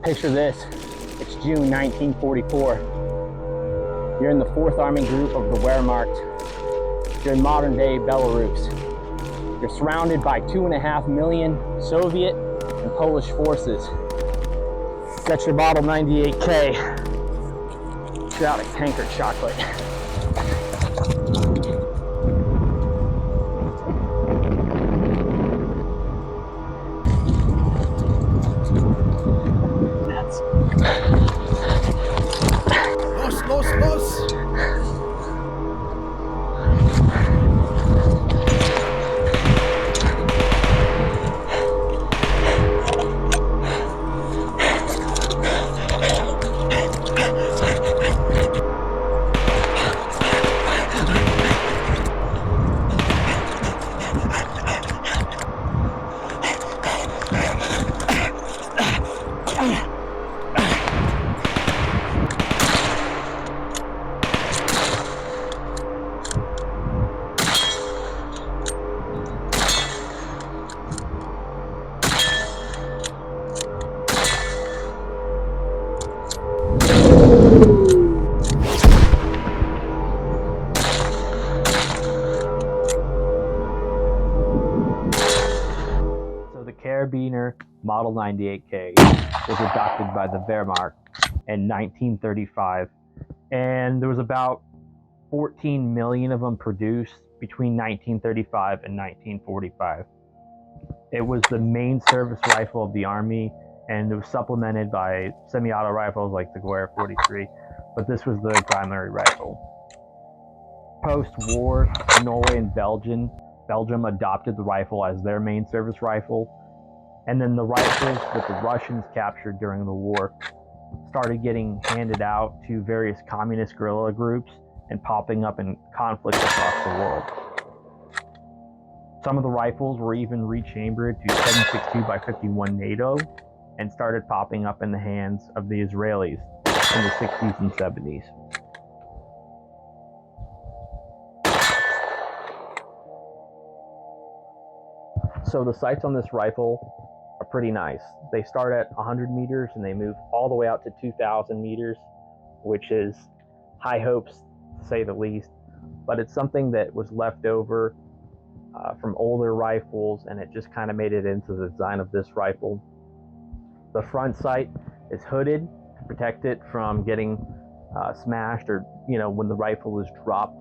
Picture this, it's June 1944. You're in the 4th Army Group of the Wehrmacht. You're in modern day Belarus. You're surrounded by 2.5 million Soviet and Polish forces. That's your Model 98K. Exotic tanker chocolate. Los! Karabiner Model 98K was adopted by the Wehrmacht in 1935, and there was about 14 million of them produced between 1935 and 1945. It was the main service rifle of the Army, and it was supplemented by semi-auto rifles like the Guerre 43, but this was the primary rifle. Post-war, Norway and Belgium adopted the rifle as their main service rifle. And then the rifles that the Russians captured during the war started getting handed out to various communist guerrilla groups and popping up in conflicts across the world. Some of the rifles were even rechambered to 7.62x51 NATO and started popping up in the hands of the Israelis in the 60s and 70s. So the sights on this rifle are pretty nice. They start at 100 meters and they move all the way out to 2,000 meters, which is high hopes to say the least, but it's something that was left over from older rifles, and it just kind of made it into the design of this rifle. The front sight is hooded to protect it from getting smashed or, when the rifle is dropped.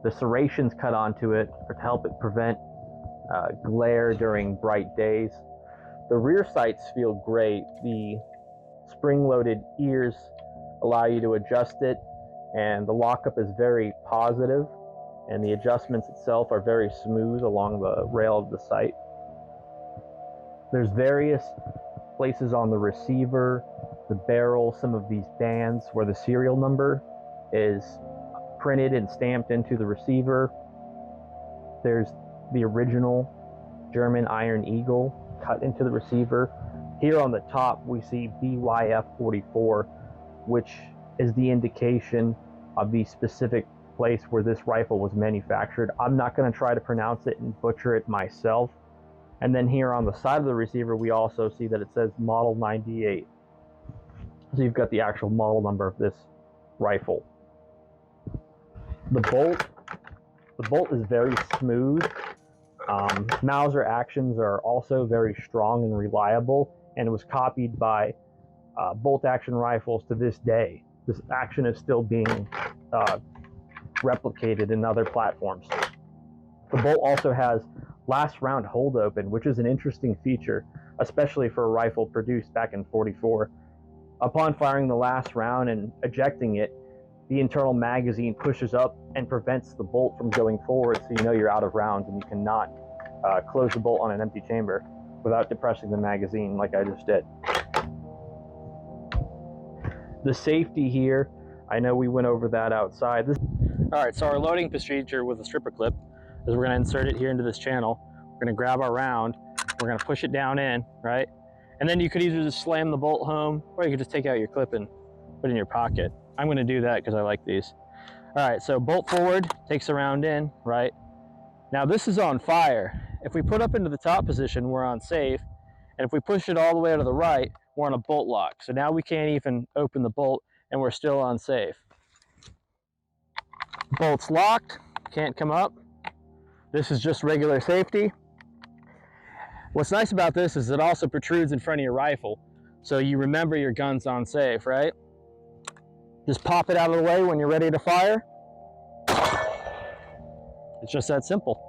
The serrations cut onto it are to help it prevent glare during bright days. The rear sights feel great. The spring-loaded ears allow you to adjust it, and the lockup is very positive, and the adjustments itself are very smooth along the rail of the sight. There's various places on the receiver, the barrel, some of these bands where the serial number is printed and stamped into the receiver. There's the original German Iron Eagle cut into the receiver. Here on the top we see BYF44, which is the indication of the specific place where this rifle was manufactured. I'm not going to try to pronounce it and butcher it myself. And then here on the side of the receiver we also see that it says Model 98. So you've got the actual model number of this rifle. The bolt is very smooth. Mauser actions are also very strong and reliable, and it was copied by bolt action rifles to this day. This action is still being replicated in other platforms. The bolt also has last round hold open, which is an interesting feature, especially for a rifle produced back in '44. Upon firing the last round and ejecting it, the internal magazine pushes up and prevents the bolt from going forward, so you know you're out of rounds and you cannot close the bolt on an empty chamber without depressing the magazine like I just did. The safety here, I know we went over that outside. Alright, so our loading procedure with a stripper clip is we're going to insert it here into this channel. We're going to grab our round, we're going to push it down in, right? And then you could either just slam the bolt home, or you could just take out your clip and put it in your pocket. I'm going to do that because I like these. All right, so bolt forward, takes the round in, right? Now this is on fire. If we put up into the top position, we're on safe. And if we push it all the way out to the right, we're on a bolt lock. So now we can't even open the bolt and we're still unsafe. Bolt's locked, can't come up. This is just regular safety. What's nice about this is it also protrudes in front of your rifle, so you remember your gun's unsafe, right? Just pop it out of the way when you're ready to fire. It's just that simple.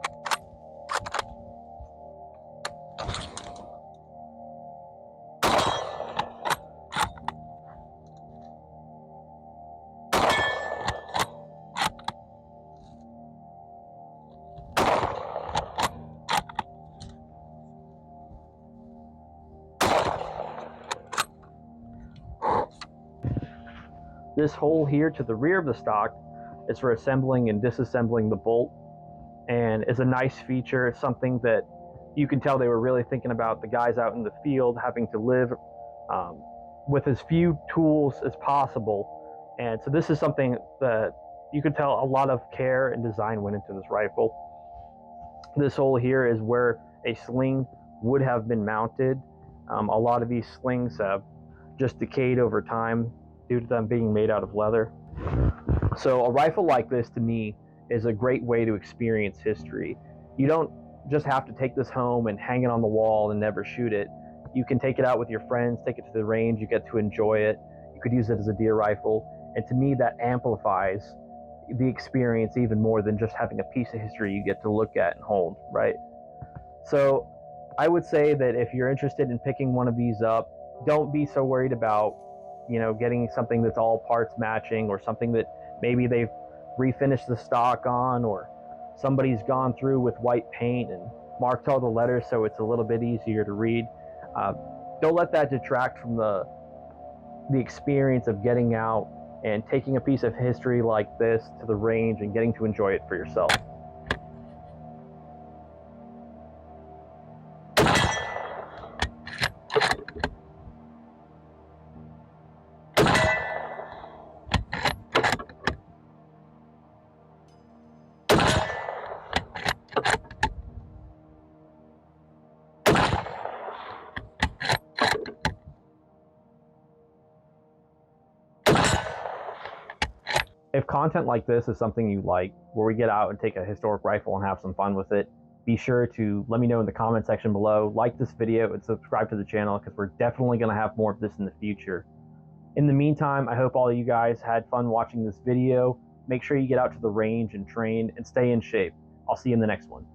This hole here to the rear of the stock is for assembling and disassembling the bolt, and is a nice feature. It's something that you can tell they were really thinking about the guys out in the field having to live with as few tools as possible. And so this is something that you can tell a lot of care and design went into this rifle. This hole here is where a sling would have been mounted. A lot of these slings have just decayed over time due to them being made out of leather. So a rifle like this, to me, is a great way to experience history. You don't just have to take this home and hang it on the wall and never shoot it. You can take it out with your friends, take it to the range, you get to enjoy it. You could use it as a deer rifle. And to me, that amplifies the experience even more than just having a piece of history you get to look at and hold, right? So I would say that if you're interested in picking one of these up, don't be so worried about, getting something that's all parts matching, or something that maybe they've refinished the stock on, or somebody's gone through with white paint and marked all the letters so it's a little bit easier to read. Don't let that detract from the experience of getting out and taking a piece of history like this to the range and getting to enjoy it for yourself. If content like this is something you like, where we get out and take a historic rifle and have some fun with it, be sure to let me know in the comment section below. Like this video and subscribe to the channel, because we're definitely going to have more of this in the future. In the meantime, I hope all of you guys had fun watching this video. Make sure you get out to the range and train and stay in shape. I'll see you in the next one.